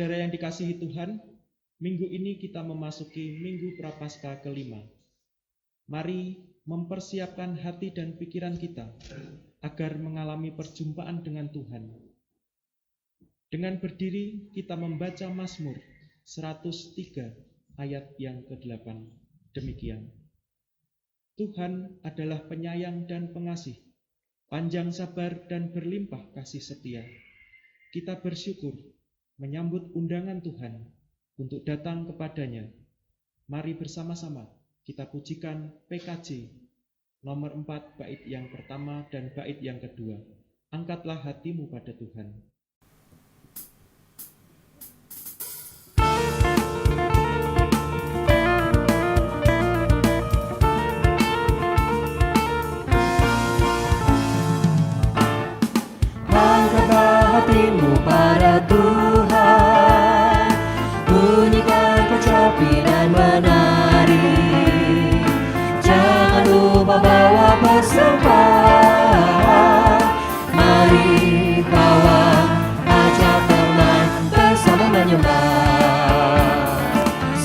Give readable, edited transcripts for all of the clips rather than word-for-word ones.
Saudara yang dikasihi Tuhan, minggu ini kita memasuki Minggu Prapaskah kelima. Mari mempersiapkan hati dan pikiran kita agar mengalami perjumpaan dengan Tuhan. Dengan berdiri kita membaca Mazmur 103 ayat yang ke-8. Demikian. Tuhan adalah penyayang dan pengasih, panjang sabar dan berlimpah kasih setia. Kita bersyukur menyambut undangan Tuhan untuk datang kepadanya. Mari bersama-sama kita pujikan PKJ nomor 4 bait yang pertama dan bait yang kedua. Angkatlah hatimu pada Tuhan. Angkatlah hatimu pada Tuhan, bunyikan kecapi dan menari. Jangan lupa bawa persembahan. Mari kawan, ajak teman bersama menyembah.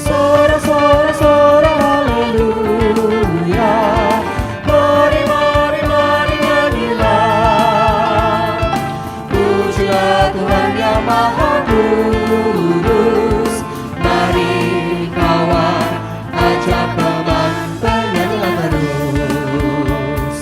Sorak-sorak haleluya. Mari, mari, mari nyanyilah. Pujilah Tuhan yang Maha Kudus. Mari kawan, ajak teman bernyanyilah terus.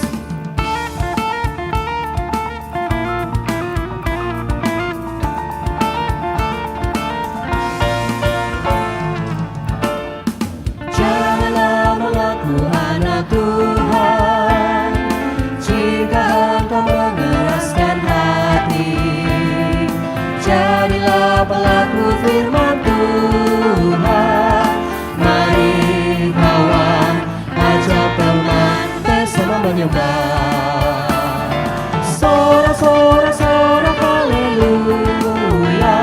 Janganlah mengaku anak Tuhan jika engkau mengeraskan hati. Jadilah pelaku firman Tuhan. Mari kawan, ajak teman bersama menyembah. Sorak-sorak haleluya.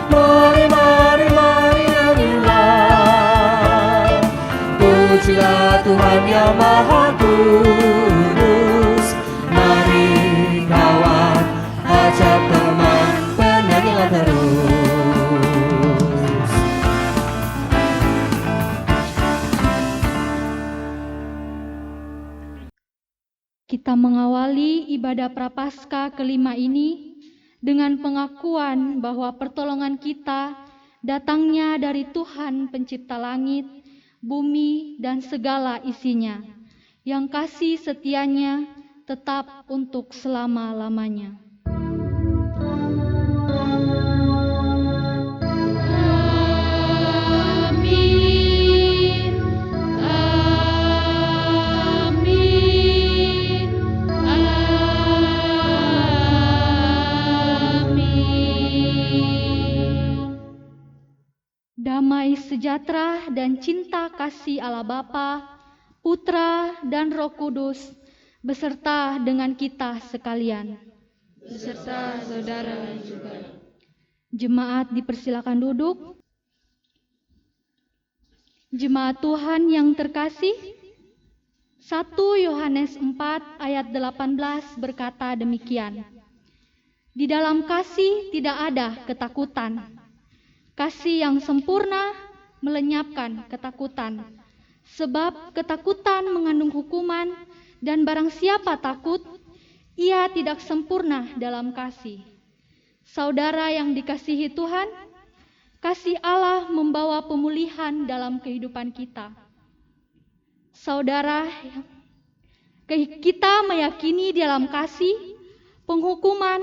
Mari, mari, mari nyanyilah. Pujilah Tuhan yang Maha Kudus. Mari kawan, ajak teman bernyanyilah terus. Kita mengawali ibadah Prapaskah kelima ini dengan pengakuan bahwa pertolongan kita datangnya dari Tuhan Pencipta langit, bumi, dan segala isinya, yang kasih setianya tetap untuk selama-lamanya. Damai sejahtera dan cinta kasih Allah Bapa, Putra, dan Roh Kudus beserta dengan kita sekalian. Beserta saudara juga. Jemaat dipersilakan duduk. Jemaat Tuhan yang terkasih, 1 Yohanes 4 ayat 18 berkata demikian. Di dalam kasih tidak ada ketakutan. Kasih yang sempurna melenyapkan ketakutan. Sebab ketakutan mengandung hukuman, dan barang siapa takut, ia tidak sempurna dalam kasih. Saudara yang dikasihi Tuhan, kasih Allah membawa pemulihan dalam kehidupan kita. Saudara, kita meyakini dalam kasih, penghukuman,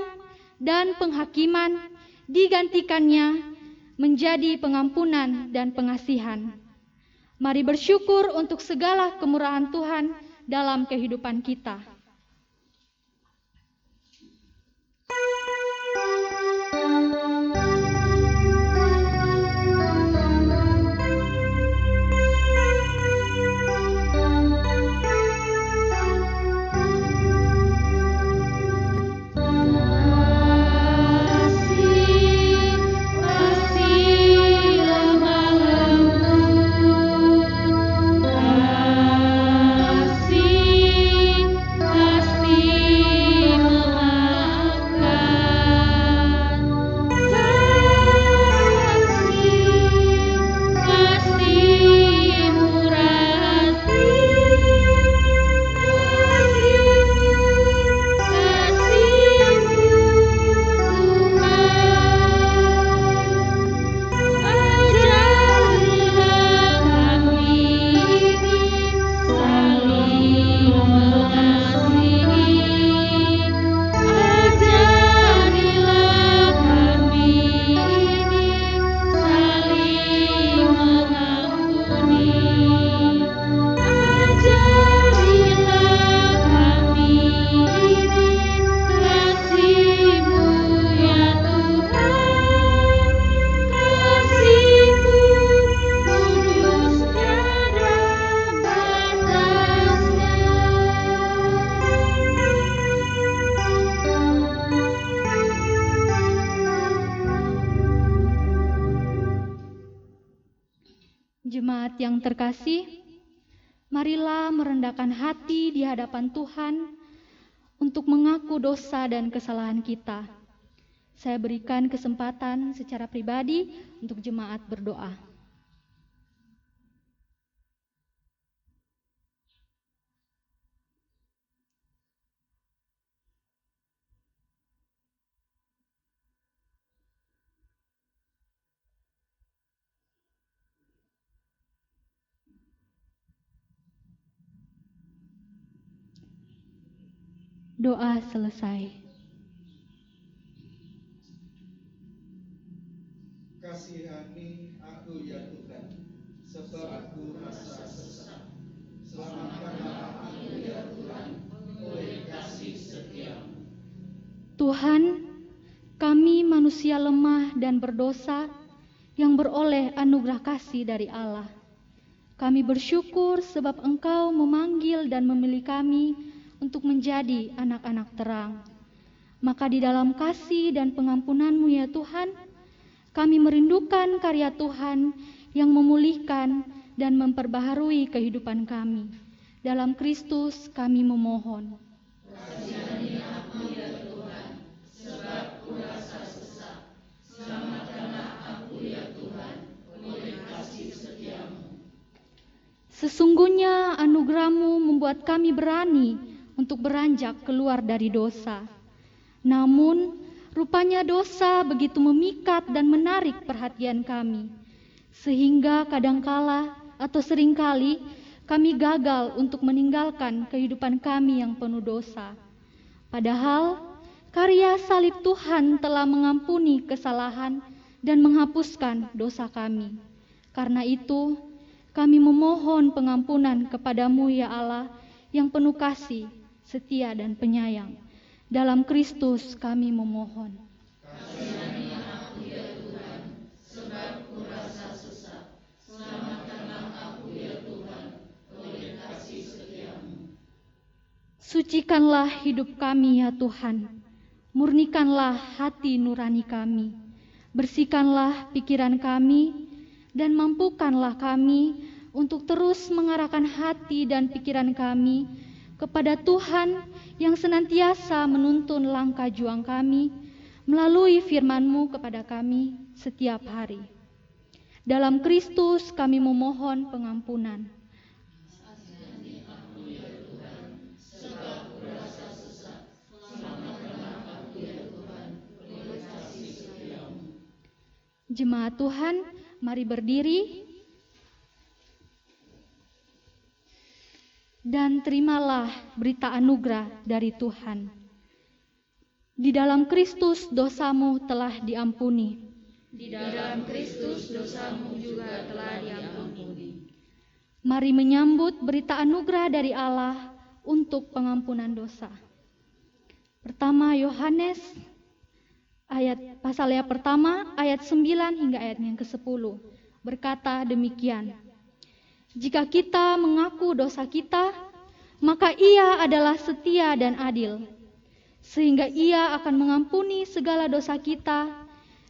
dan penghakiman digantikannya menjadi pengampunan dan pengasihan. Mari bersyukur untuk segala kemurahan Tuhan dalam kehidupan kita. Kasih Jemaat yang terkasih, marilah merendahkan hati di hadapan Tuhan untuk mengaku dosa dan kesalahan kita. Saya berikan kesempatan secara pribadi untuk jemaat berdoa. Doa selesai. Kasihani aku ya Tuhan, sebab aku rasa sesak. Selamatkanlah aku ya Tuhan, oleh kasih setiamu. Tuhan, kami manusia lemah dan berdosa yang beroleh anugerah kasih dari Allah. Kami bersyukur sebab Engkau memanggil dan memilih kami untuk menjadi anak-anak terang. Maka di dalam kasih dan pengampunan-Mu ya Tuhan, kami merindukan karya Tuhan yang memulihkan dan memperbaharui kehidupan kami. Dalam Kristus kami memohon. Kasihani aku ya Tuhan, sebab ku rasa sesak. Selamatkanlah aku ya Tuhan, oleh kasih setiamu. Sesungguhnya anugerah-Mu membuat kami berani untuk beranjak keluar dari dosa. Namun, rupanya dosa begitu memikat dan menarik perhatian kami, sehingga kadangkala atau seringkali kami gagal untuk meninggalkan kehidupan kami yang penuh dosa. Padahal, karya salib Tuhan telah mengampuni kesalahan dan menghapuskan dosa kami. Karena itu, kami memohon pengampunan kepadamu ya Allah yang penuh kasih, setia dan penyayang. Dalam Kristus kami memohon. Kasihani aku ya Tuhan, sebab ku rasa sesak. Selamatkanlah aku ya Tuhan, oleh kasih setiamu. Sucikanlah hidup kami ya Tuhan. Murnikanlah hati nurani kami. Bersihkanlah pikiran kami dan mampukanlah kami untuk terus mengarahkan hati dan pikiran kami kepada Tuhan yang senantiasa menuntun langkah juang kami melalui firman-Mu kepada kami setiap hari. Dalam Kristus kami memohon pengampunan. Jemaat Tuhan, mari berdiri dan terimalah berita anugerah dari Tuhan. Di dalam Kristus dosamu telah diampuni. Di dalam Kristus dosamu juga telah diampuni. Mari menyambut berita anugerah dari Allah untuk pengampunan dosa. Pertama Yohanes pasal yang pertama ayat 9 hingga ayat yang ke-10 berkata demikian. Jika kita mengaku dosa kita, maka Ia adalah setia dan adil, sehingga Ia akan mengampuni segala dosa kita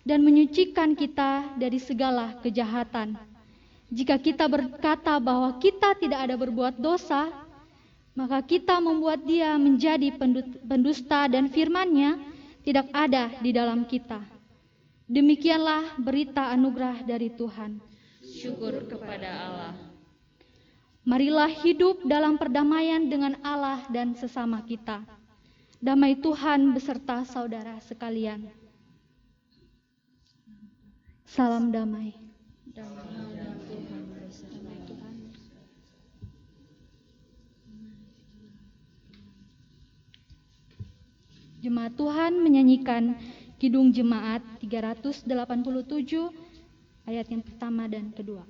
dan menyucikan kita dari segala kejahatan. Jika kita berkata bahwa kita tidak ada berbuat dosa, maka kita membuat Dia menjadi pendusta dan firman-Nya tidak ada di dalam kita. Demikianlah berita anugerah dari Tuhan. Syukur kepada Allah. Marilah hidup dalam perdamaian dengan Allah dan sesama kita. Damai Tuhan beserta saudara sekalian. Salam damai. Damai Tuhan beserta Tuhan. Jemaat Tuhan menyanyikan Kidung Jemaat 387 ayat yang pertama dan kedua.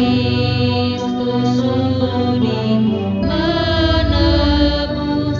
Kristus sudi menebus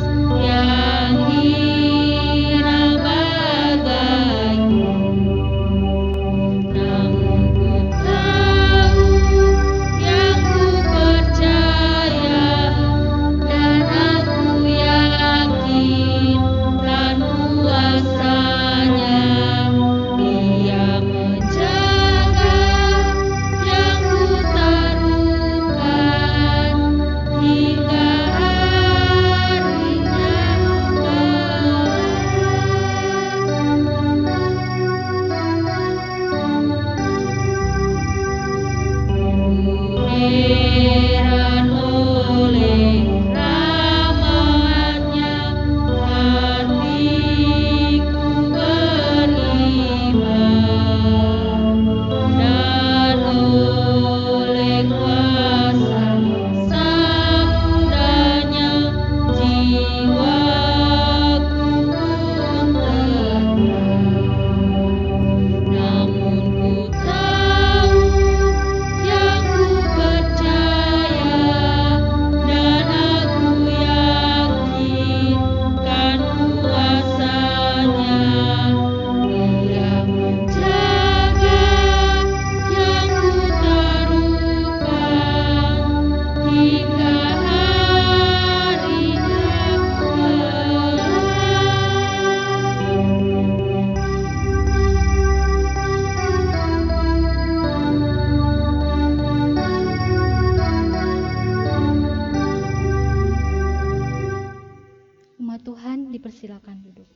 silakan duduk.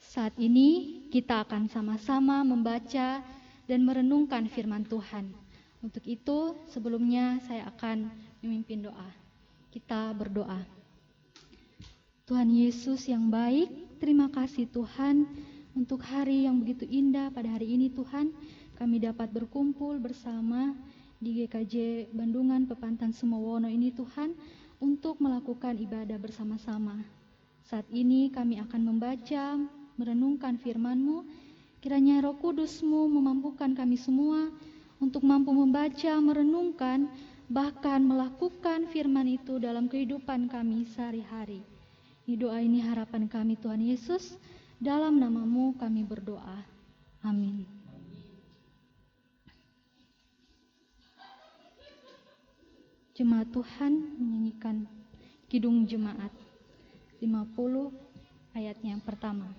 Saat ini kita akan sama-sama membaca dan merenungkan firman Tuhan. Untuk itu, sebelumnya saya akan memimpin doa. Kita berdoa. Tuhan Yesus yang baik, terima kasih Tuhan untuk hari yang begitu indah pada hari ini Tuhan. Kami dapat berkumpul bersama di GKJ Bandungan Pepantan Sumowono ini Tuhan untuk melakukan ibadah bersama-sama. Saat ini kami akan membaca, merenungkan firman-Mu. Kiranya Roh Kudus-Mu memampukan kami semua untuk mampu membaca, merenungkan, bahkan melakukan firman itu dalam kehidupan kami sehari-hari. Ini doa ini harapan kami Tuhan Yesus, dalam nama-Mu kami berdoa. Amin. Jemaat Tuhan menyanyikan Kidung Jemaat 50 ayatnya yang pertama.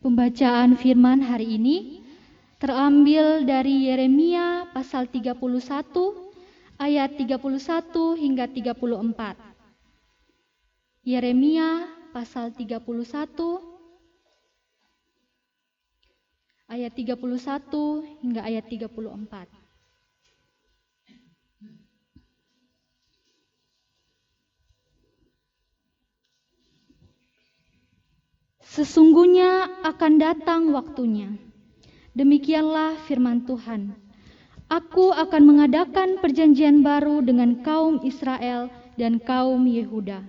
Pembacaan firman hari ini terambil dari Yeremia pasal 31 ayat 31 hingga 34. Yeremia pasal 31 ayat 31 hingga ayat 34. Sesungguhnya akan datang waktunya. Demikianlah firman Tuhan. Aku akan mengadakan perjanjian baru dengan kaum Israel dan kaum Yehuda.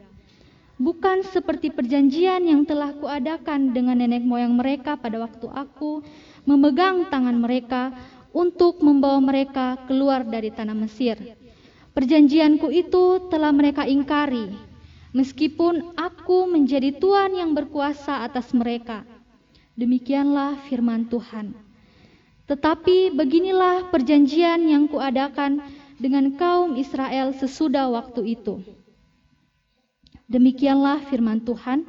Bukan seperti perjanjian yang telah kuadakan dengan nenek moyang mereka pada waktu aku memegang tangan mereka untuk membawa mereka keluar dari tanah Mesir. Perjanjianku itu telah mereka ingkari, meskipun aku menjadi Tuhan yang berkuasa atas mereka. Demikianlah firman Tuhan. Tetapi beginilah perjanjian yang kuadakan dengan kaum Israel sesudah waktu itu. Demikianlah firman Tuhan.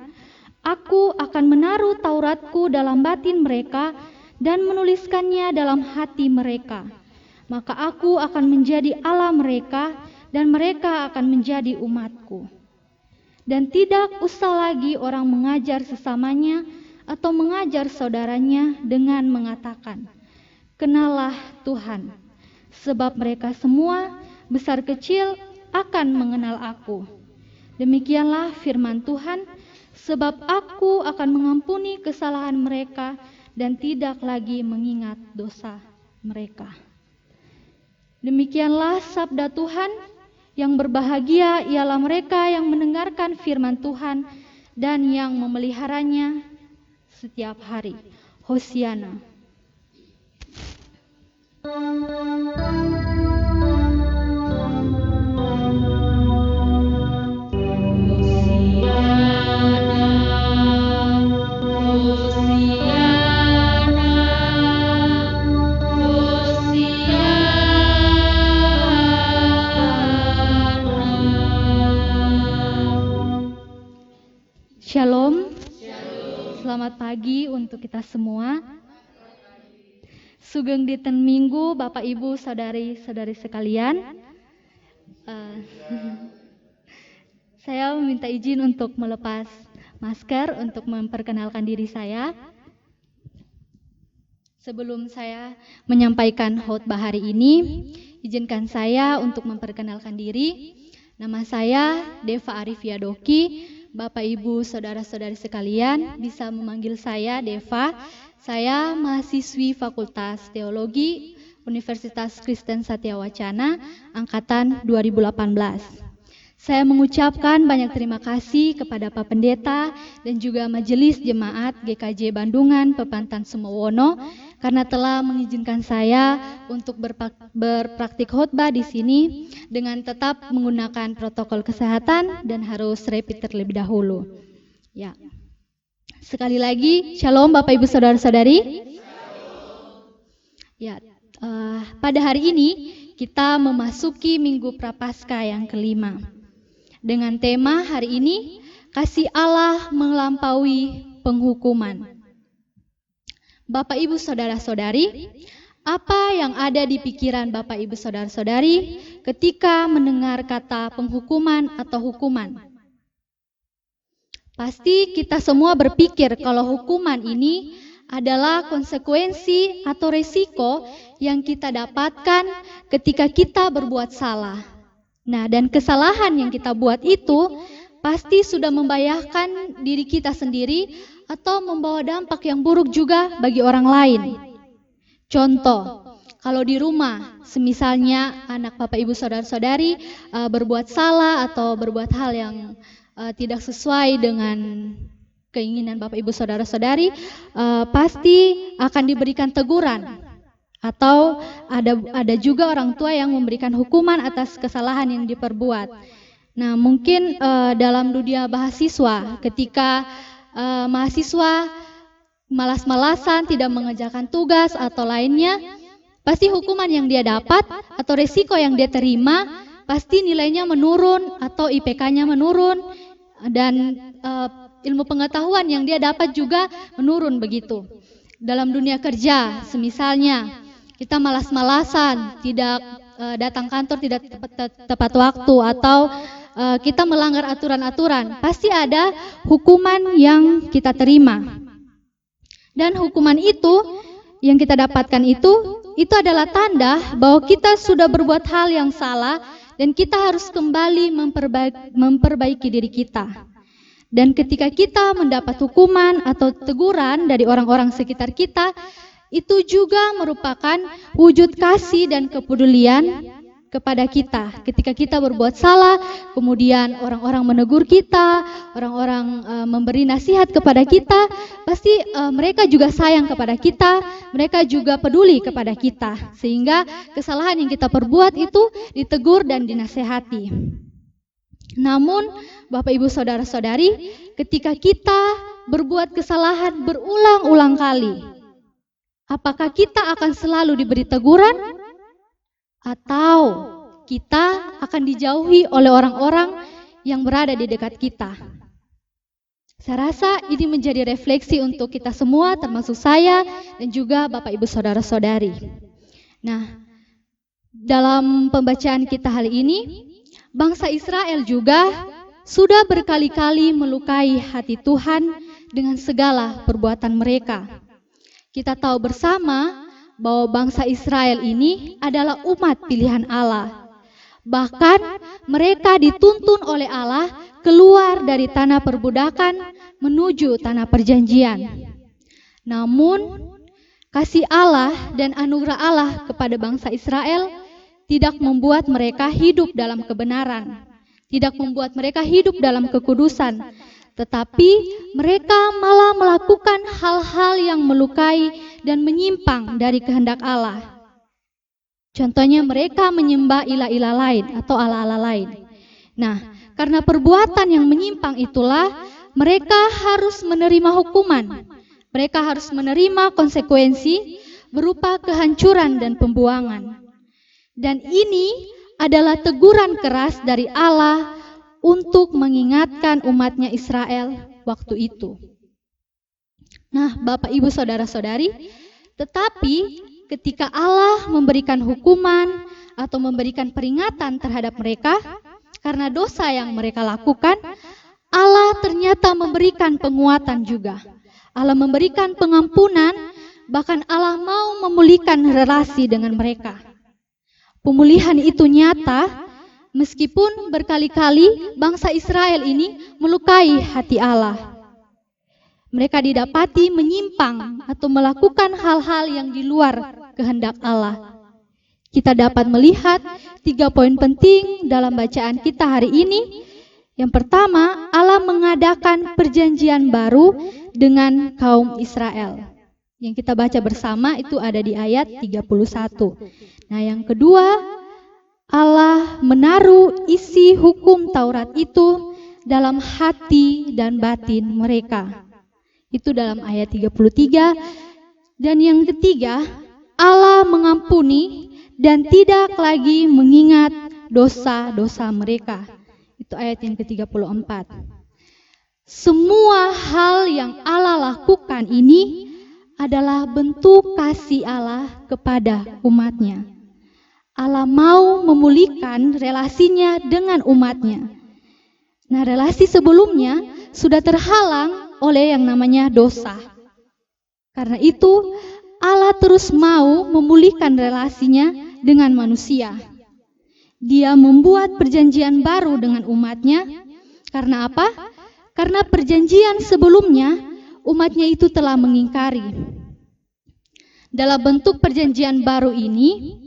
Aku akan menaruh Tauratku dalam batin mereka dan menuliskannya dalam hati mereka. Maka aku akan menjadi Allah mereka dan mereka akan menjadi umatku. Dan tidak usah lagi orang mengajar sesamanya atau mengajar saudaranya dengan mengatakan, "Kenalah Tuhan," sebab mereka semua besar kecil akan mengenal aku. Demikianlah firman Tuhan, sebab aku akan mengampuni kesalahan mereka dan tidak lagi mengingat dosa mereka. Demikianlah sabda Tuhan. Yang berbahagia ialah mereka yang mendengarkan firman Tuhan dan yang memeliharanya setiap hari. Hosiana. Shalom. Selamat pagi untuk kita semua. Sugeng dinten Minggu, Bapak Ibu, saudari-saudari sekalian. Saya meminta izin untuk melepas masker untuk memperkenalkan diri saya. Sebelum saya menyampaikan khotbah hari ini, izinkan saya untuk memperkenalkan diri. Nama saya Deva Arifia Doki. Bapak, Ibu, saudara-saudari sekalian, bisa memanggil saya Deva. Saya mahasiswi Fakultas Teologi Universitas Kristen Satya Wacana, angkatan 2018. Saya mengucapkan banyak terima kasih kepada Pak Pendeta dan juga Majelis Jemaat GKJ Bandungan Pepantan Sumowono karena telah mengizinkan saya untuk berpraktik khotbah di sini dengan tetap menggunakan protokol kesehatan dan harus rapid terlebih dahulu. Ya. Sekali lagi, Shalom Bapak Ibu Saudara-saudari. Ya, pada hari ini kita memasuki Minggu Prapaskah yang kelima. Dengan tema hari ini, kasih Allah melampaui penghukuman. Bapak Ibu Saudara-saudari, apa yang ada di pikiran Bapak Ibu Saudara-saudari ketika mendengar kata penghukuman atau hukuman? Pasti kita semua berpikir kalau hukuman ini adalah konsekuensi atau resiko yang kita dapatkan ketika kita berbuat salah. Nah, dan kesalahan yang kita buat itu pasti sudah membahayakan diri kita sendiri atau membawa dampak yang buruk juga bagi orang lain. Contoh, kalau di rumah, semisalnya anak Bapak Ibu Saudara-saudari berbuat salah atau berbuat hal yang tidak sesuai dengan keinginan Bapak Ibu Saudara-saudari, pasti akan diberikan teguran. Atau ada juga orang tua yang memberikan hukuman atas kesalahan yang diperbuat. Nah, mungkin dalam dunia mahasiswa, ketika mahasiswa malas-malasan, tidak mengerjakan tugas atau lainnya, pasti hukuman yang dia dapat atau resiko yang dia terima, pasti nilainya menurun atau IPK-nya menurun, dan ilmu pengetahuan yang dia dapat juga menurun begitu. Dalam dunia kerja, semisalnya kita malas-malasan, tidak datang kantor tidak tepat waktu, atau kita melanggar aturan-aturan, pasti ada hukuman yang kita terima. Dan hukuman itu yang kita dapatkan itu adalah tanda bahwa kita sudah berbuat hal yang salah dan kita harus kembali memperbaiki diri kita. Dan ketika kita mendapat hukuman atau teguran dari orang-orang sekitar kita, itu juga merupakan wujud kasih dan kepedulian kepada kita. Ketika kita berbuat salah, kemudian orang-orang menegur kita, orang-orang memberi nasihat kepada kita, pasti mereka juga sayang kepada kita, mereka juga peduli kepada kita, sehingga kesalahan yang kita perbuat itu ditegur dan dinasehati. Namun, Bapak Ibu Saudara-saudari, ketika kita berbuat kesalahan berulang-ulang kali, apakah kita akan selalu diberi teguran? Atau kita akan dijauhi oleh orang-orang yang berada di dekat kita? Saya rasa ini menjadi refleksi untuk kita semua, termasuk saya dan juga Bapak Ibu Saudara-saudari. Nah, dalam pembacaan kita hari ini, bangsa Israel juga sudah berkali-kali melukai hati Tuhan dengan segala perbuatan mereka. Kita tahu bersama bahwa bangsa Israel ini adalah umat pilihan Allah. Bahkan mereka dituntun oleh Allah keluar dari tanah perbudakan menuju tanah perjanjian. Namun, kasih Allah dan anugerah Allah kepada bangsa Israel tidak membuat mereka hidup dalam kebenaran, tidak membuat mereka hidup dalam kekudusan, tetapi mereka malah melakukan hal-hal yang melukai dan menyimpang dari kehendak Allah. Contohnya mereka menyembah ilah-ilah lain atau allah-allah lain. Nah, karena perbuatan yang menyimpang itulah mereka harus menerima hukuman. Mereka harus menerima konsekuensi berupa kehancuran dan pembuangan. Dan ini adalah teguran keras dari Allah untuk mengingatkan umatnya Israel waktu itu. Nah, Bapak Ibu Saudara-saudari, tetapi ketika Allah memberikan hukuman atau memberikan peringatan terhadap mereka karena dosa yang mereka lakukan, Allah ternyata memberikan penguatan juga. Allah memberikan pengampunan, bahkan Allah mau memulihkan relasi dengan mereka. Pemulihan itu nyata, meskipun berkali-kali bangsa Israel ini melukai hati Allah. Mereka didapati menyimpang atau melakukan hal-hal yang di luar kehendak Allah. Kita dapat melihat 3 poin penting dalam bacaan kita hari ini. Yang pertama, Allah mengadakan perjanjian baru dengan kaum Israel. Yang kita baca bersama itu ada di ayat 31. Nah, yang kedua, Allah menaruh isi hukum Taurat itu dalam hati dan batin mereka. Itu dalam ayat 33. Dan yang ketiga, Allah mengampuni dan tidak lagi mengingat dosa-dosa mereka. Itu ayat yang ke-34. Semua hal yang Allah lakukan ini adalah bentuk kasih Allah kepada umatnya. Allah mau memulihkan relasinya dengan umatnya. Nah, relasi sebelumnya sudah terhalang oleh yang namanya dosa. Karena itu, Allah terus mau memulihkan relasinya dengan manusia. Dia membuat perjanjian baru dengan umatnya. Karena apa? Karena perjanjian sebelumnya umatnya itu telah mengingkari. Dalam bentuk perjanjian baru ini,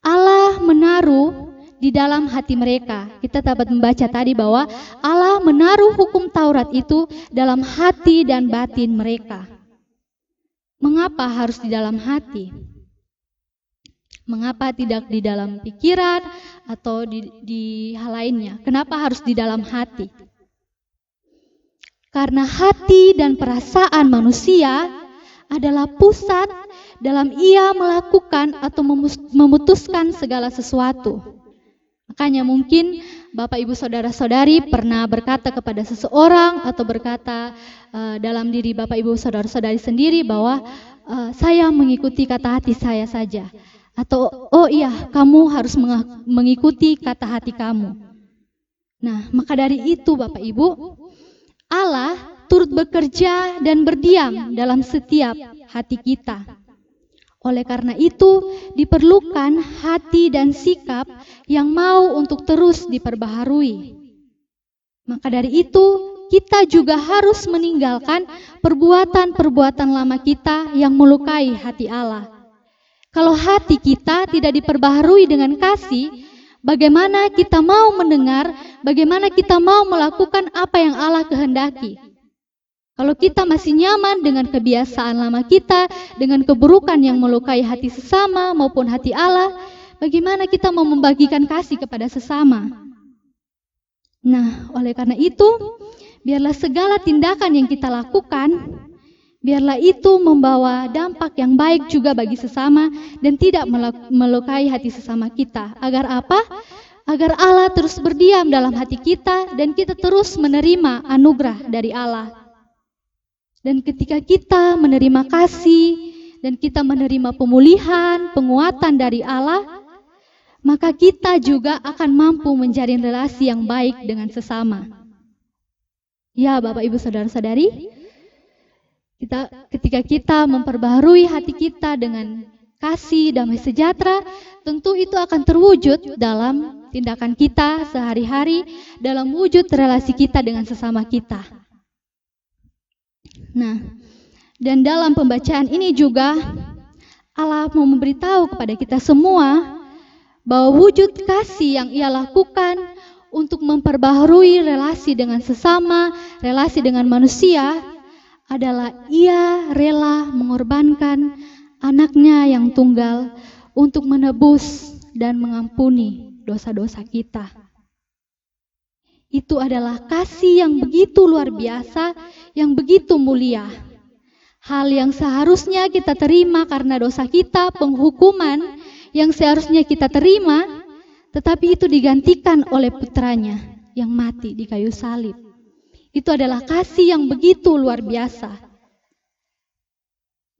Allah menaruh di dalam hati mereka. Kita dapat membaca tadi bahwa Allah menaruh hukum Taurat itu dalam hati dan batin mereka. Mengapa harus di dalam hati? Mengapa tidak di dalam pikiran atau di hal lainnya? Kenapa harus di dalam hati? Karena hati dan perasaan manusia adalah pusat dalam ia melakukan atau memutuskan segala sesuatu. Makanya mungkin Bapak Ibu Saudara-saudari pernah berkata kepada seseorang atau berkata dalam diri Bapak Ibu Saudara-saudari sendiri bahwa saya mengikuti kata hati saya saja. Atau oh iya, kamu harus mengikuti kata hati kamu. Nah, maka dari itu Bapak Ibu, Allah turut bekerja dan berdiam dalam setiap hati kita. Oleh karena itu, diperlukan hati dan sikap yang mau untuk terus diperbaharui. Maka dari itu, kita juga harus meninggalkan perbuatan-perbuatan lama kita yang melukai hati Allah. Kalau hati kita tidak diperbaharui dengan kasih, bagaimana kita mau mendengar, bagaimana kita mau melakukan apa yang Allah kehendaki. Kalau kita masih nyaman dengan kebiasaan lama kita, dengan keburukan yang melukai hati sesama maupun hati Allah, bagaimana kita mau membagikan kasih kepada sesama? Nah, oleh karena itu, biarlah segala tindakan yang kita lakukan, biarlah itu membawa dampak yang baik juga bagi sesama dan tidak melukai hati sesama kita. Agar apa? Agar Allah terus berdiam dalam hati kita dan kita terus menerima anugerah dari Allah. Dan ketika kita menerima kasih dan kita menerima pemulihan, penguatan dari Allah, maka kita juga akan mampu menjalin relasi yang baik dengan sesama. Ya, Bapak Ibu Saudara-saudari, ketika kita memperbaharui hati kita dengan kasih, damai sejahtera, tentu itu akan terwujud dalam tindakan kita sehari-hari, dalam wujud relasi kita dengan sesama kita. Nah, dan dalam pembacaan ini juga Allah mau memberitahu kepada kita semua bahwa wujud kasih yang Ia lakukan untuk memperbaharui relasi dengan sesama, relasi dengan manusia, adalah Ia rela mengorbankan anaknya yang tunggal untuk menebus dan mengampuni dosa-dosa kita. Itu adalah kasih yang begitu luar biasa, yang begitu mulia. Hal yang seharusnya kita terima karena dosa kita, penghukuman yang seharusnya kita terima, tetapi itu digantikan oleh putranya yang mati di kayu salib. Itu adalah kasih yang begitu luar biasa.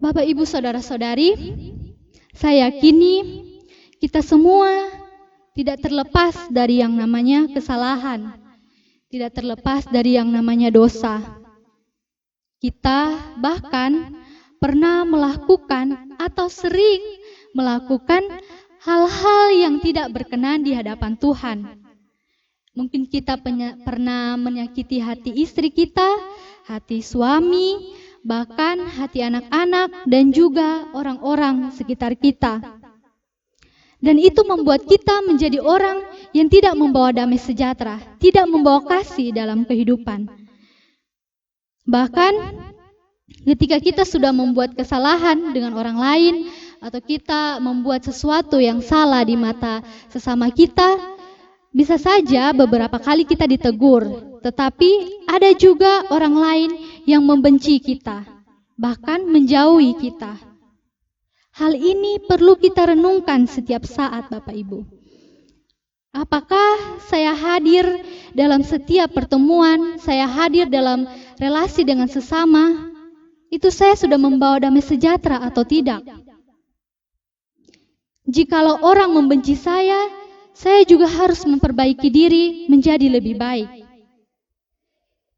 Bapak, Ibu, Saudara-saudari, saya yakini kita semua tidak terlepas dari yang namanya kesalahan, tidak terlepas dari yang namanya dosa. Kita bahkan pernah melakukan atau sering melakukan hal-hal yang tidak berkenan di hadapan Tuhan. Mungkin kita pernah menyakiti hati istri kita, hati suami, bahkan hati anak-anak dan juga orang-orang sekitar kita. Dan itu membuat kita menjadi orang yang tidak membawa damai sejahtera, tidak membawa kasih dalam kehidupan. Bahkan Ketika kita sudah membuat kesalahan dengan orang lain, atau kita membuat sesuatu yang salah di mata sesama kita, bisa saja beberapa kali kita ditegur, tetapi ada juga orang lain yang membenci kita, bahkan menjauhi kita. Hal ini perlu kita renungkan setiap saat, Bapak Ibu. Apakah saya hadir dalam setiap pertemuan, saya hadir dalam relasi dengan sesama, itu saya sudah membawa damai sejahtera atau tidak? Jikalau orang membenci saya juga harus memperbaiki diri menjadi lebih baik.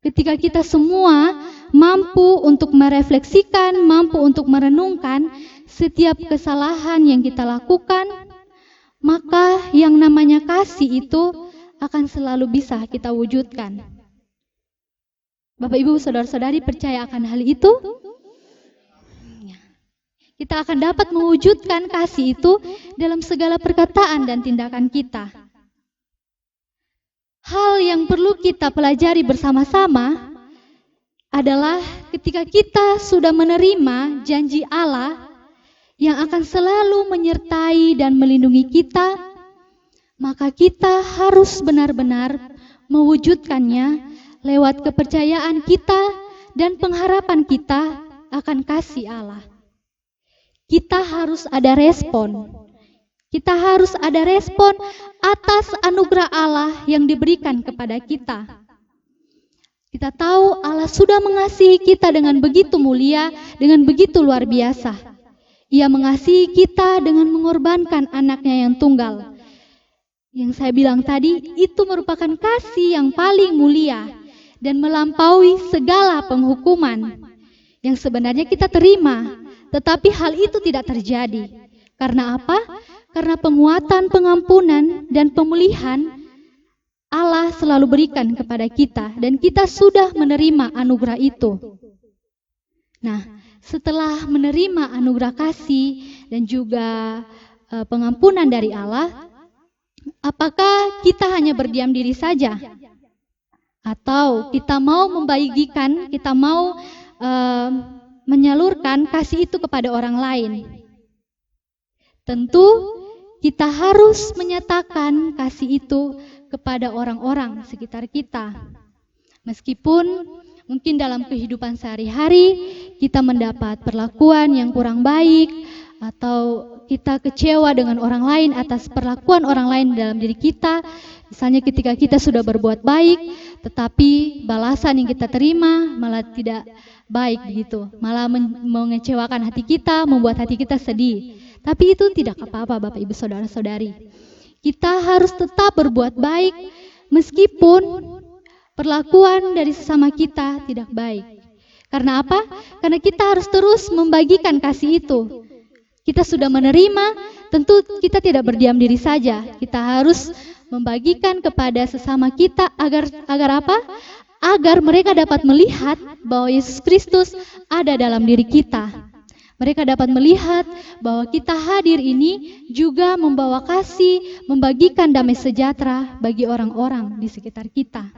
Ketika kita semua mampu untuk merefleksikan, mampu untuk merenungkan setiap kesalahan yang kita lakukan, maka yang namanya kasih itu akan selalu bisa kita wujudkan. Bapak, Ibu, saudara-saudari percaya akan hal itu? Kita akan dapat mewujudkan kasih itu dalam segala perkataan dan tindakan kita. Hal yang perlu kita pelajari bersama-sama adalah ketika kita sudah menerima janji Allah yang akan selalu menyertai dan melindungi kita, maka kita harus benar-benar mewujudkannya lewat kepercayaan kita dan pengharapan kita akan kasih Allah. Kita harus ada respon. Kita harus ada respon atas anugerah Allah yang diberikan kepada kita. Kita tahu Allah sudah mengasihi kita dengan begitu mulia, dengan begitu luar biasa. Ia mengasihi kita dengan mengorbankan anaknya yang tunggal. Yang saya bilang tadi, itu merupakan kasih yang paling mulia dan melampaui segala penghukuman yang sebenarnya kita terima. Tetapi hal itu tidak terjadi. Karena apa? Karena penguatan, pengampunan, dan pemulihan Allah selalu berikan kepada kita. Dan kita sudah menerima anugerah itu. Nah, setelah menerima anugerah kasih dan juga pengampunan dari Allah, apakah kita hanya berdiam diri saja? Atau kita mau membagikan, kita mau menyalurkan kasih itu kepada orang lain? Tentu kita harus menyatakan kasih itu kepada orang-orang sekitar kita. Meskipun mungkin dalam kehidupan sehari-hari kita mendapat perlakuan yang kurang baik, atau kita kecewa dengan orang lain atas perlakuan orang lain dalam diri kita. Misalnya ketika kita sudah berbuat baik, tetapi balasan yang kita terima malah tidak baik begitu, malah mengecewakan hati kita, membuat hati kita sedih. Tapi itu tidak apa-apa, Bapak Ibu saudara-saudari. Kita harus tetap berbuat baik meskipun perlakuan dari sesama kita tidak baik. Karena apa? Karena kita harus terus membagikan kasih itu. Kita sudah menerima, tentu kita tidak berdiam diri saja. Kita harus membagikan kepada sesama kita agar apa? Agar mereka dapat melihat bahwa Yesus Kristus ada dalam diri kita. Mereka dapat melihat bahwa kita hadir ini juga membawa kasih, membagikan damai sejahtera bagi orang-orang di sekitar kita.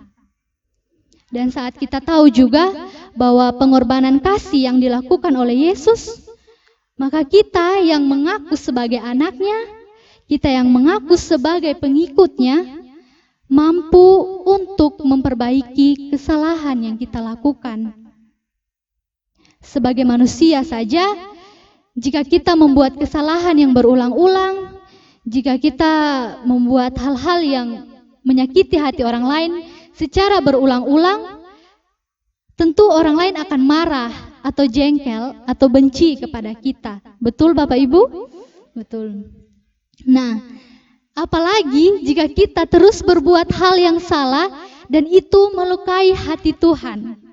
Dan saat kita tahu juga bahwa pengorbanan kasih yang dilakukan oleh Yesus, maka kita yang mengaku sebagai anaknya, kita yang mengaku sebagai pengikutnya, mampu untuk memperbaiki kesalahan yang kita lakukan. Sebagai manusia saja, jika kita membuat kesalahan yang berulang-ulang, jika kita membuat hal-hal yang menyakiti hati orang lain secara berulang-ulang, tentu orang lain akan marah atau jengkel atau benci kepada kita. Betul Bapak Ibu? Betul. Nah, apalagi jika kita terus berbuat hal yang salah dan itu melukai hati Tuhan.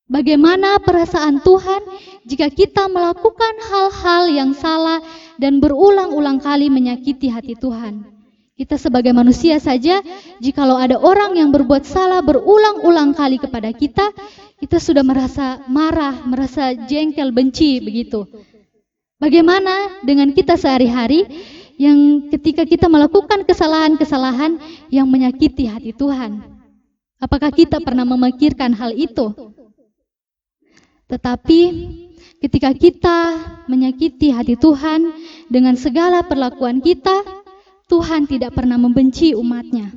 Bagaimana perasaan Tuhan jika kita melakukan hal-hal yang salah dan berulang-ulang kali menyakiti hati Tuhan? Kita sebagai manusia saja, jikalau ada orang yang berbuat salah berulang-ulang kali kepada kita, kita sudah merasa marah, merasa jengkel, benci begitu. Bagaimana dengan kita sehari-hari yang ketika kita melakukan kesalahan-kesalahan yang menyakiti hati Tuhan? Apakah kita pernah memikirkan hal itu? Tetapi ketika kita menyakiti hati Tuhan dengan segala perlakuan kita, Tuhan tidak pernah membenci umat-Nya.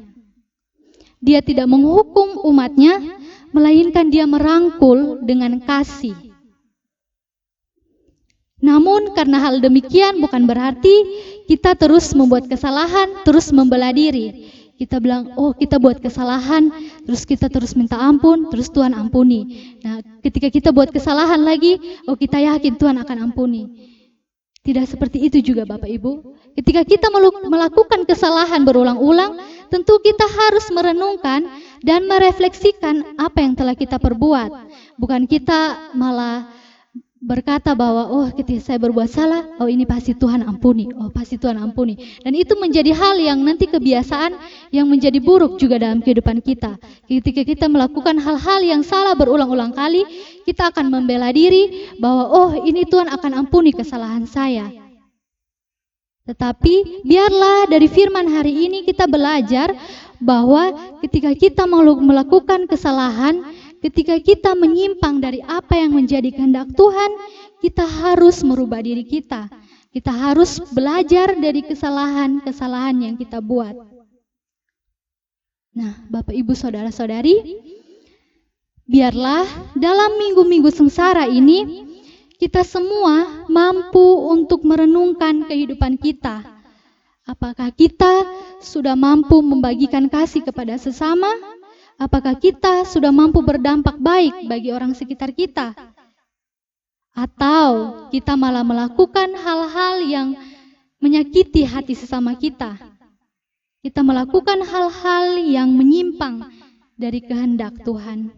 Dia tidak menghukum umat-Nya, melainkan Dia merangkul dengan kasih. Namun karena hal demikian bukan berarti kita terus membuat kesalahan, terus membela diri. Kita bilang, oh kita buat kesalahan, terus kita terus minta ampun, terus Tuhan ampuni. Nah, ketika kita buat kesalahan lagi, oh kita yakin Tuhan akan ampuni. Tidak seperti itu juga Bapak Ibu. Ketika kita melakukan kesalahan berulang-ulang, tentu kita harus merenungkan dan merefleksikan apa yang telah kita perbuat. Bukan kita malah berkata bahwa oh ketika saya berbuat salah, oh ini pasti Tuhan ampuni, oh pasti Tuhan ampuni. Dan itu menjadi hal yang nanti kebiasaan yang menjadi buruk juga dalam kehidupan kita. Ketika kita melakukan hal-hal yang salah berulang-ulang kali, kita akan membela diri bahwa oh ini Tuhan akan ampuni kesalahan saya. Tetapi biarlah dari firman hari ini kita belajar bahwa ketika kita melakukan kesalahan, ketika kita menyimpang dari apa yang menjadi kehendak Tuhan, kita harus merubah diri kita. Kita harus belajar dari kesalahan-kesalahan yang kita buat. Nah, Bapak Ibu Saudara-saudari, biarlah dalam minggu-minggu sengsara ini, kita semua mampu untuk merenungkan kehidupan kita. Apakah kita sudah mampu membagikan kasih kepada sesama? Apakah kita sudah mampu berdampak baik bagi orang sekitar kita? Atau kita malah melakukan hal-hal yang menyakiti hati sesama kita? Kita melakukan hal-hal yang menyimpang dari kehendak Tuhan.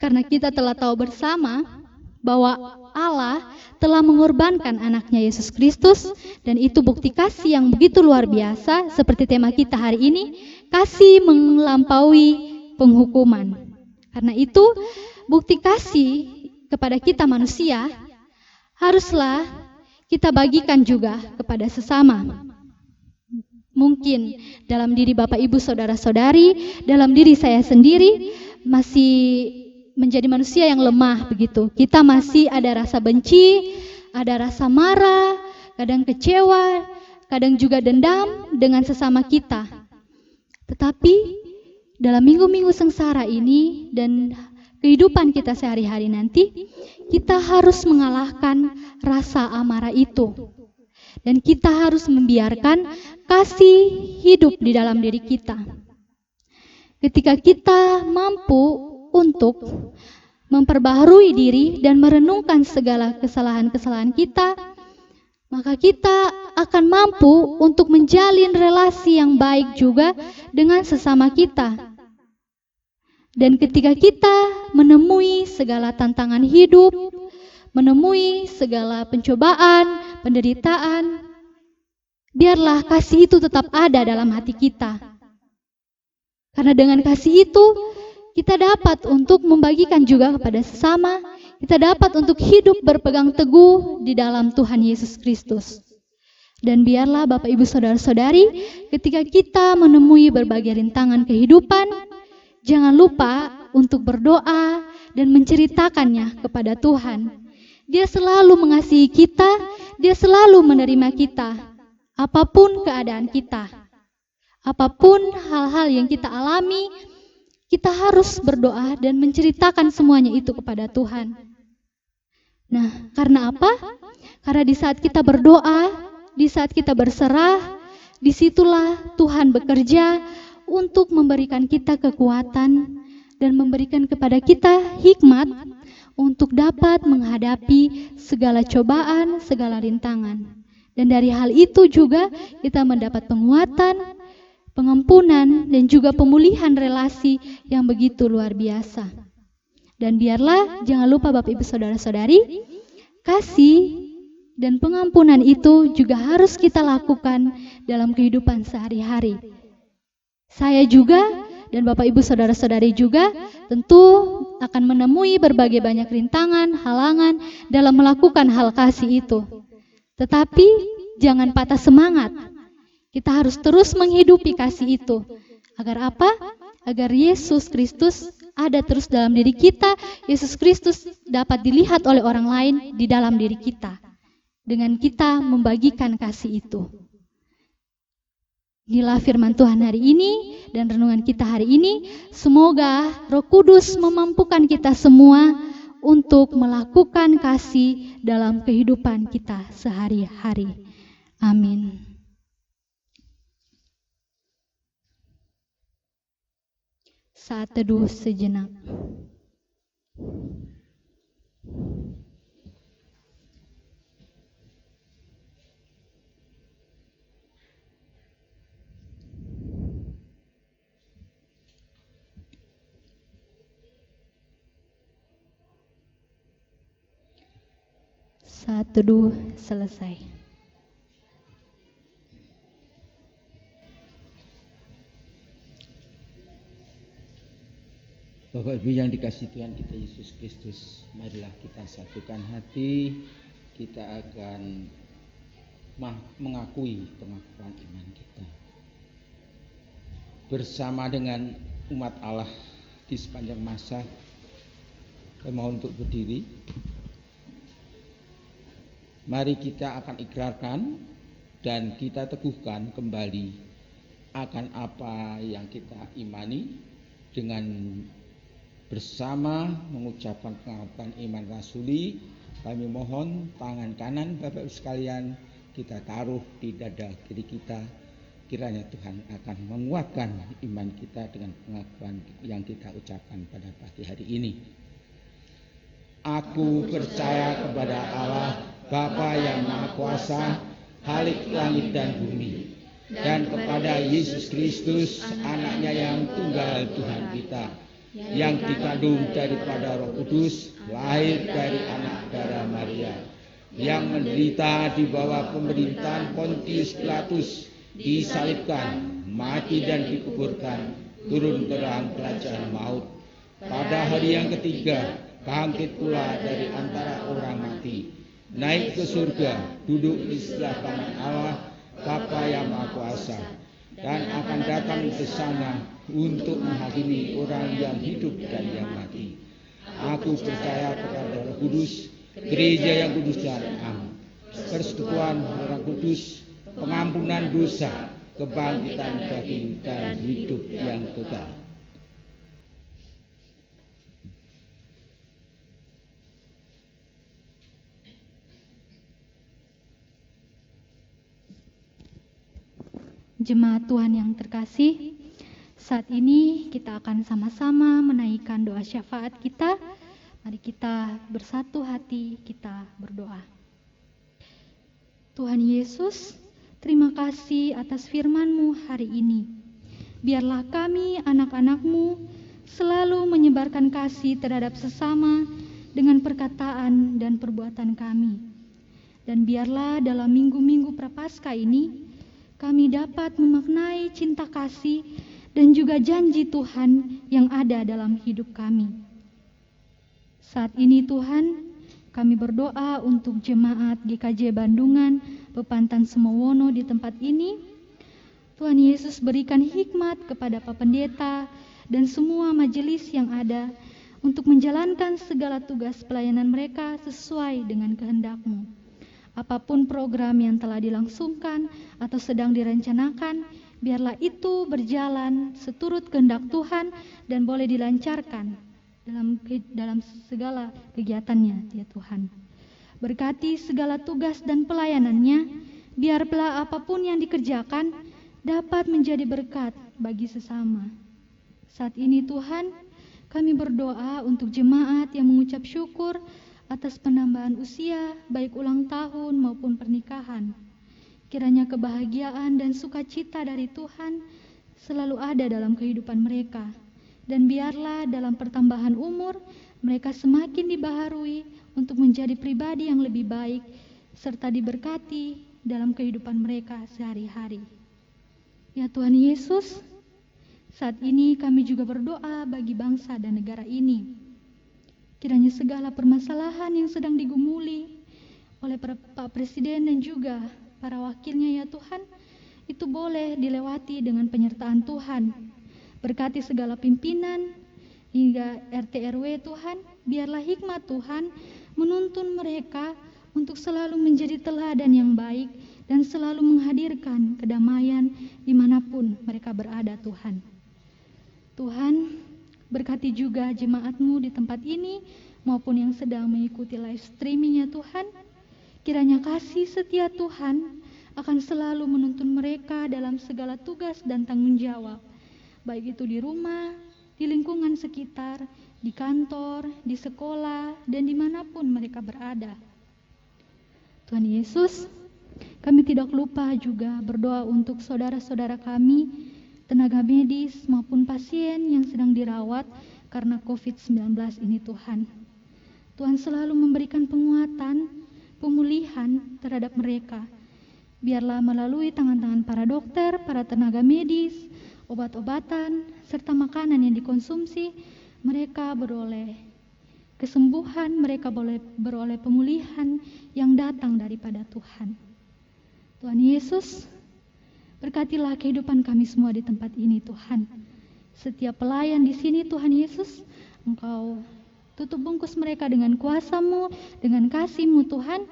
Karena kita telah tahu bersama bahwa Allah telah mengorbankan anaknya Yesus Kristus, dan itu bukti kasih yang begitu luar biasa. Seperti tema kita hari ini, kasih melampaui penghukuman. Karena itu bukti kasih kepada kita manusia haruslah kita bagikan juga kepada sesama. Mungkin dalam diri Bapak Ibu Saudara-saudari, dalam diri saya sendiri masih menjadi manusia yang lemah begitu. Kita masih ada rasa benci, ada rasa marah, kadang kecewa, kadang juga dendam dengan sesama kita. Tetapi dalam minggu-minggu sengsara ini dan kehidupan kita sehari-hari nanti, kita harus mengalahkan rasa amarah itu. Dan kita harus membiarkan kasih hidup di dalam diri kita. Ketika kita mampu untuk memperbaharui diri dan merenungkan segala kesalahan-kesalahan kita, maka kita akan mampu untuk menjalin relasi yang baik juga dengan sesama kita. Dan ketika kita menemui segala tantangan hidup, menemui segala pencobaan, penderitaan, biarlah kasih itu tetap ada dalam hati kita. Karena dengan kasih itu, kita dapat untuk membagikan juga kepada sesama, kita dapat untuk hidup berpegang teguh di dalam Tuhan Yesus Kristus. Dan biarlah Bapak Ibu Saudara-saudari, ketika kita menemui berbagai rintangan kehidupan, jangan lupa untuk berdoa dan menceritakannya kepada Tuhan. Dia selalu mengasihi kita, Dia selalu menerima kita, apapun keadaan kita. Apapun hal-hal yang kita alami, kita harus berdoa dan menceritakan semuanya itu kepada Tuhan. Nah, karena apa? Karena di saat kita berdoa, di saat kita berserah, disitulah Tuhan bekerja untuk memberikan kita kekuatan dan memberikan kepada kita hikmat untuk dapat menghadapi segala cobaan, segala rintangan. Dan dari hal itu juga kita mendapat penguatan, pengampunan, dan juga pemulihan relasi yang begitu luar biasa. Dan biarlah, jangan lupa Bapak Ibu Saudara-saudari, kasih dan pengampunan itu juga harus kita lakukan dalam kehidupan sehari-hari. Saya juga dan Bapak Ibu Saudara-saudari juga tentu akan menemui berbagai banyak rintangan, halangan dalam melakukan hal kasih itu. Tetapi jangan patah semangat. Kita harus terus menghidupi kasih itu. Agar apa? Agar Yesus Kristus ada terus dalam diri kita, Yesus Kristus dapat dilihat oleh orang lain di dalam diri kita. Dengan kita membagikan kasih itu. Inilah firman Tuhan hari ini dan renungan kita hari ini. Semoga Roh Kudus memampukan kita semua untuk melakukan kasih dalam kehidupan kita sehari-hari. Amin. Saat teduh sejenak. Saat teduh selesai. Bapak Ibu yang dikasihi Tuhan kita Yesus Kristus, marilah kita satukan hati, kita akan mengakui pengakuan iman kita. Bersama dengan umat Allah di sepanjang masa, saya mohon untuk berdiri. Mari kita akan ikrarkan dan kita teguhkan kembali akan apa yang kita imani dengan bersama mengucapkan pengakuan iman rasuli. Kami mohon tangan kanan Bapak Ibu sekalian kita taruh di dada kiri kita. Kiranya Tuhan akan menguatkan iman kita dengan pengakuan yang kita ucapkan pada pagi hari ini. Aku percaya kepada Allah Bapa yang Maha Kuasa, Khalik langit dan bumi, dan kepada Yesus Kristus, Anaknya yang tunggal Tuhan kita, yang dikandung daripada Roh Kudus, lahir dari anak darah Maria, yang menderita di bawah pemerintahan Pontius Pilatus, disalibkan, mati dan dikuburkan, turun ke dalam kerajaan maut. Pada hari yang ketiga, bangkit pula dari antara orang mati, naik ke surga, duduk di sebelah kanan Allah, Bapa yang Maha Kuasa, dan akan datang ke sana untuk menghakimi orang yang hidup dan yang mati. Aku percaya kepada Roh Kudus, gereja yang kudus dan am, persekutuan orang kudus, pengampunan dosa, kebangkitan daging dan hidup yang kekal. Jemaat Tuhan yang terkasih, saat ini kita akan sama-sama menaikkan doa syafaat kita. Mari kita bersatu hati, kita berdoa. Tuhan Yesus, terima kasih atas firman-Mu hari ini. Biarlah kami anak-anak-Mu selalu menyebarkan kasih terhadap sesama dengan perkataan dan perbuatan kami. Dan biarlah dalam minggu-minggu Prapaskah ini, kami dapat memaknai cinta kasih dan juga janji Tuhan yang ada dalam hidup kami. Saat ini Tuhan, kami berdoa untuk jemaat GKJ Bandungan, Pepantan Semowono di tempat ini. Tuhan Yesus berikan hikmat kepada Pak Pendeta dan semua majelis yang ada untuk menjalankan segala tugas pelayanan mereka sesuai dengan kehendak-Mu. Apapun program yang telah dilangsungkan atau sedang direncanakan, biarlah itu berjalan seturut kehendak Tuhan dan boleh dilancarkan dalam segala kegiatannya, ya Tuhan. Berkati segala tugas dan pelayanannya, biarlah apapun yang dikerjakan dapat menjadi berkat bagi sesama. Saat ini Tuhan, kami berdoa untuk jemaat yang mengucap syukur atas penambahan usia, baik ulang tahun maupun pernikahan. Kiranya kebahagiaan dan sukacita dari Tuhan selalu ada dalam kehidupan mereka. Dan biarlah dalam pertambahan umur, mereka semakin dibaharui untuk menjadi pribadi yang lebih baik, serta diberkati dalam kehidupan mereka sehari-hari. Ya Tuhan Yesus, saat ini kami juga berdoa bagi bangsa dan negara ini. Kiranya segala permasalahan yang sedang digumuli oleh Pak Presiden dan juga para wakilnya, ya Tuhan, itu boleh dilewati dengan penyertaan Tuhan. Berkati segala pimpinan hingga RT RW Tuhan, biarlah hikmat Tuhan menuntun mereka untuk selalu menjadi teladan yang baik dan selalu menghadirkan kedamaian dimanapun mereka berada Tuhan. Tuhan, berkati juga jemaat-Mu di tempat ini maupun yang sedang mengikuti live streamingnya Tuhan. Kiranya kasih setia Tuhan akan selalu menuntun mereka dalam segala tugas dan tanggung jawab, baik itu di rumah, di lingkungan sekitar, di kantor, di sekolah, dan dimanapun mereka berada. Tuhan Yesus, kami tidak lupa juga berdoa untuk saudara-saudara kami, tenaga medis maupun pasien yang sedang dirawat karena COVID-19 ini Tuhan. Tuhan selalu memberikan penguatan, pemulihan terhadap mereka. Biarlah melalui tangan-tangan para dokter, para tenaga medis, obat-obatan, serta makanan yang dikonsumsi, mereka beroleh kesembuhan, mereka beroleh pemulihan yang datang daripada Tuhan. Tuhan Yesus, berkatilah kehidupan kami semua di tempat ini Tuhan. Setiap pelayan di sini Tuhan Yesus, Engkau tutup bungkus mereka dengan kuasa-Mu, dengan kasih-Mu Tuhan.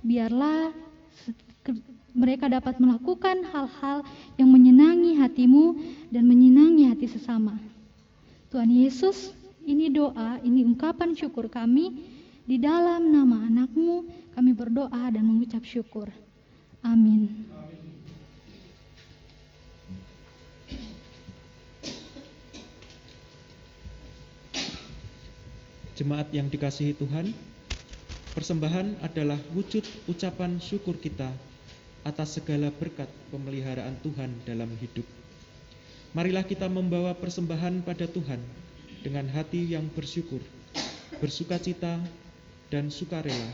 Biarlah mereka dapat melakukan hal-hal yang menyenangi hati-Mu dan menyenangi hati sesama. Tuhan Yesus, ini doa, ini ungkapan syukur kami. Di dalam nama anak-Mu kami berdoa dan mengucap syukur. Amin. Jemaat yang dikasihi Tuhan, persembahan adalah wujud ucapan syukur kita atas segala berkat pemeliharaan Tuhan dalam hidup. Marilah kita membawa persembahan pada Tuhan dengan hati yang bersyukur, bersukacita, dan sukarela.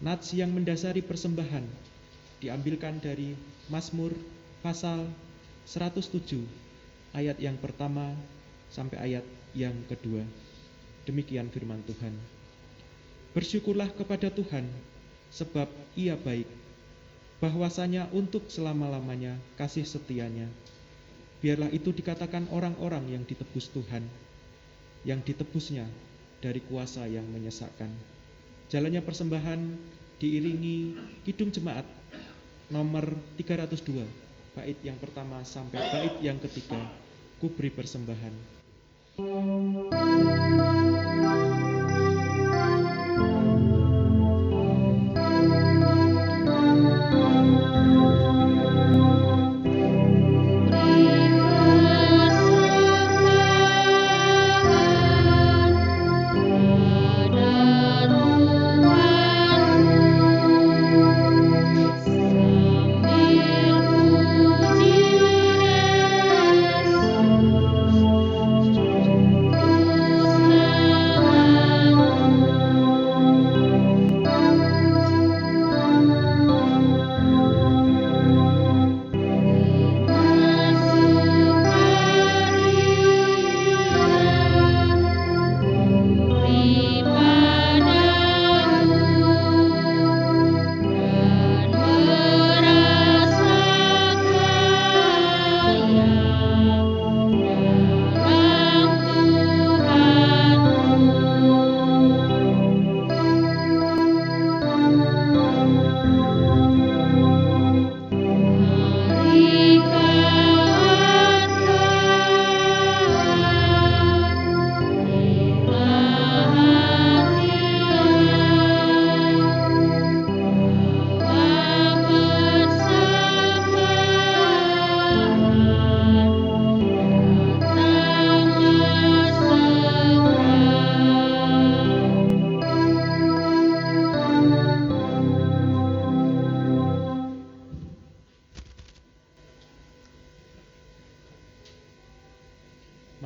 Nats yang mendasari persembahan diambilkan dari Mazmur pasal 107 ayat yang pertama sampai ayat yang kedua. Demikian firman Tuhan. Bersyukurlah kepada Tuhan, sebab Ia baik, bahwasanya untuk selama-lamanya kasih setianya. Biarlah itu dikatakan orang-orang yang ditebus Tuhan, yang ditebusnya dari kuasa yang menyesakkan. Jalannya persembahan diiringi kidung jemaat nomor 302, bait yang pertama sampai bait yang ketiga, ku beri persembahan.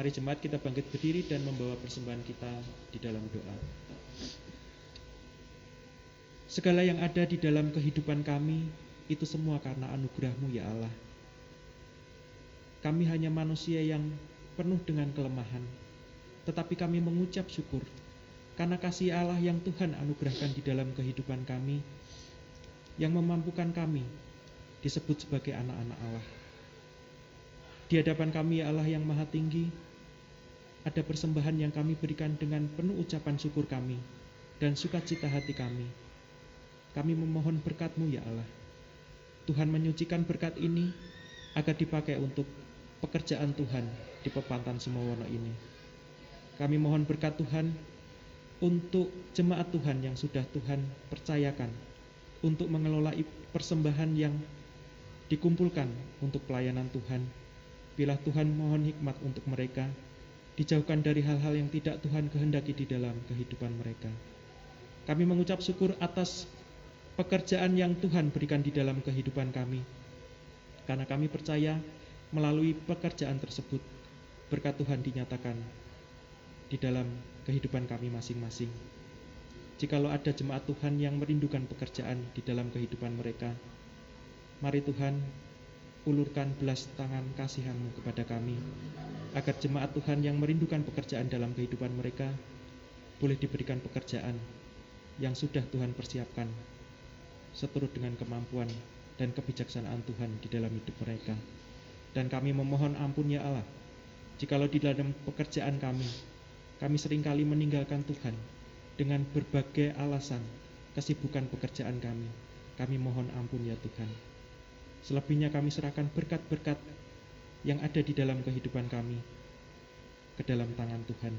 Mari jemaat kita bangkit berdiri dan membawa persembahan kita di dalam doa. Segala yang ada di dalam kehidupan kami, itu semua karena anugerah-Mu ya Allah. Kami hanya manusia yang penuh dengan kelemahan, tetapi kami mengucap syukur karena kasih Allah yang Tuhan anugerahkan di dalam kehidupan kami, yang memampukan kami disebut sebagai anak-anak Allah. Di hadapan kami ya Allah yang maha tinggi, ada persembahan yang kami berikan dengan penuh ucapan syukur kami dan sukacita hati kami. Kami memohon berkat-Mu ya Allah. Tuhan menyucikan berkat ini agar dipakai untuk pekerjaan Tuhan di Pepantan Sumowono ini. Kami mohon berkat Tuhan untuk jemaat Tuhan yang sudah Tuhan percayakan untuk mengelola persembahan yang dikumpulkan untuk pelayanan Tuhan. Bila Tuhan mohon hikmat untuk mereka, dijauhkan dari hal-hal yang tidak Tuhan kehendaki di dalam kehidupan mereka. Kami mengucap syukur atas pekerjaan yang Tuhan berikan di dalam kehidupan kami, karena kami percaya melalui pekerjaan tersebut berkat Tuhan dinyatakan di dalam kehidupan kami masing-masing. Jikalau ada jemaat Tuhan yang merindukan pekerjaan di dalam kehidupan mereka, mari Tuhan ulurkan belas tangan kasihan-Mu kepada kami, agar jemaat Tuhan yang merindukan pekerjaan dalam kehidupan mereka boleh diberikan pekerjaan yang sudah Tuhan persiapkan seturut dengan kemampuan dan kebijaksanaan Tuhan di dalam hidup mereka. Dan kami memohon ampun ya Allah, jikalau di dalam pekerjaan kami seringkali meninggalkan Tuhan dengan berbagai alasan kesibukan pekerjaan kami. Kami mohon ampun ya Tuhan. Selebihnya kami serahkan berkat-berkat yang ada di dalam kehidupan kami ke dalam tangan Tuhan.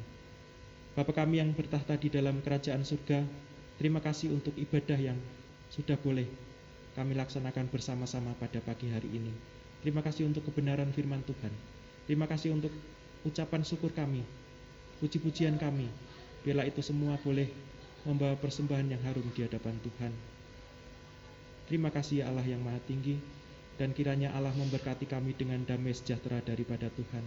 Bapa kami yang bertahta di dalam kerajaan surga, terima kasih untuk ibadah yang sudah boleh kami laksanakan bersama-sama pada pagi hari ini. Terima kasih untuk kebenaran firman Tuhan. Terima kasih untuk ucapan syukur kami, puji-pujian kami. Bila itu semua boleh membawa persembahan yang harum di hadapan Tuhan. Terima kasih ya Allah yang Maha Tinggi, dan kiranya Allah memberkati kami dengan damai sejahtera daripada Tuhan,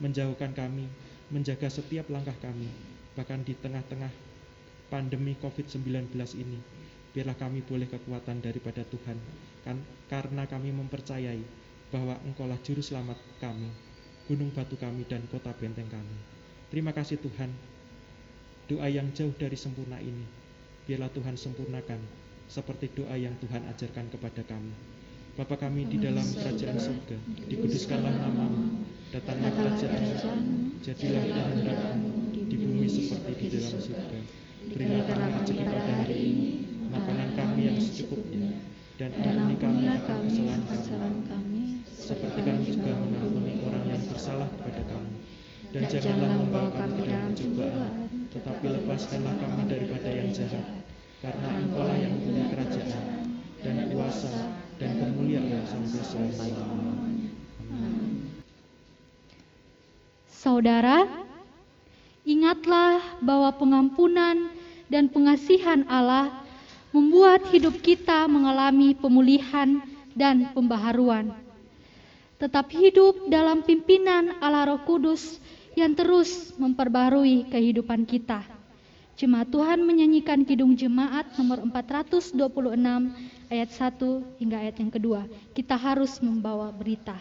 menjauhkan kami, menjaga setiap langkah kami, bahkan di tengah-tengah pandemi COVID-19 ini. Biarlah kami boleh kekuatan daripada Tuhan, karena kami mempercayai bahwa Engkaulah juru selamat kami, gunung batu kami, dan kota benteng kami. Terima kasih Tuhan. Doa yang jauh dari sempurna ini, biarlah Tuhan sempurnakan seperti doa yang Tuhan ajarkan kepada kami. Bapa kami di dalam kerajaan surga, dikuduskanlah nama-Mu, datanglah kerajaan-Mu, jadilah kehendak-Mu di bumi seperti di dalam surga. Berilah kami rezeki pada hari ini, makanan kami yang secukupnya, dan ampuni kami akan kesalahan kami, seperti kami juga mengampuni orang yang bersalah kepada kami. Dan janganlah membawa kami ke dalam pencobaan, tetapi lepaskanlah kami daripada yang jahat, karena Engkau-Lah yang punya kerajaan, dan kuasa, dan kemuliaan sampai selama-lamanya. Saudara, ingatlah bahwa pengampunan dan pengasihan Allah membuat hidup kita mengalami pemulihan dan pembaharuan. Tetap hidup dalam pimpinan Allah Roh Kudus yang terus memperbarui kehidupan kita. Jemaat Tuhan menyanyikan Kidung Jemaat nomor 426 ayat 1 hingga ayat yang kedua. Kita harus membawa berita.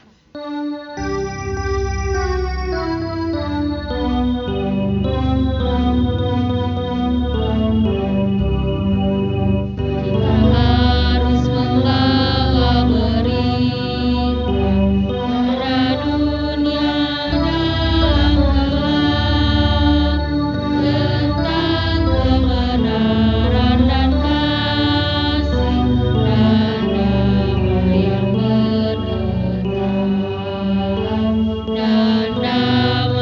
Dan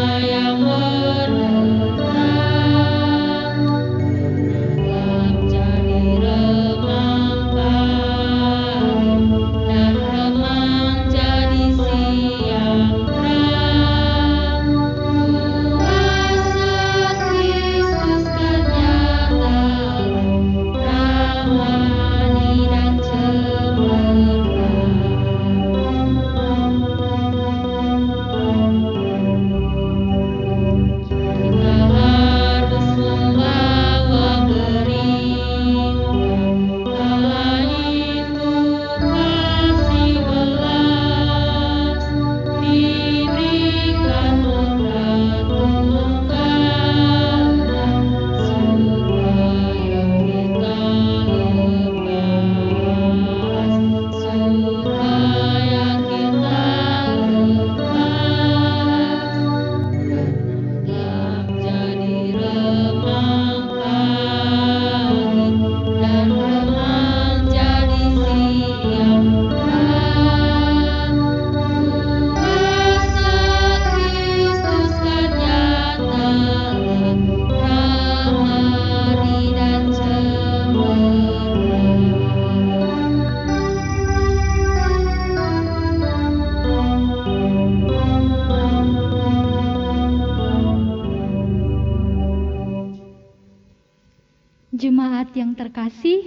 jemaat yang terkasih,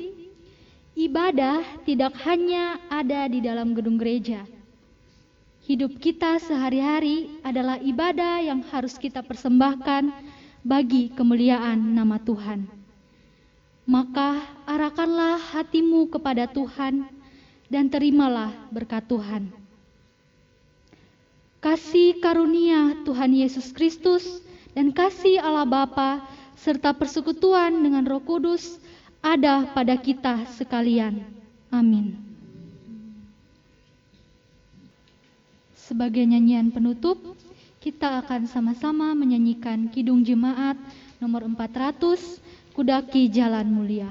ibadah tidak hanya ada di dalam gedung gereja. Hidup kita sehari-hari adalah ibadah yang harus kita persembahkan bagi kemuliaan nama Tuhan. Maka arahkanlah hatimu kepada Tuhan dan terimalah berkat Tuhan. Kasih karunia Tuhan Yesus Kristus dan kasih Allah Bapa serta persekutuan dengan Roh Kudus ada pada kita sekalian. Amin. Sebagai nyanyian penutup, kita akan sama-sama menyanyikan Kidung Jemaat nomor 400, Kudaki Jalan Mulia.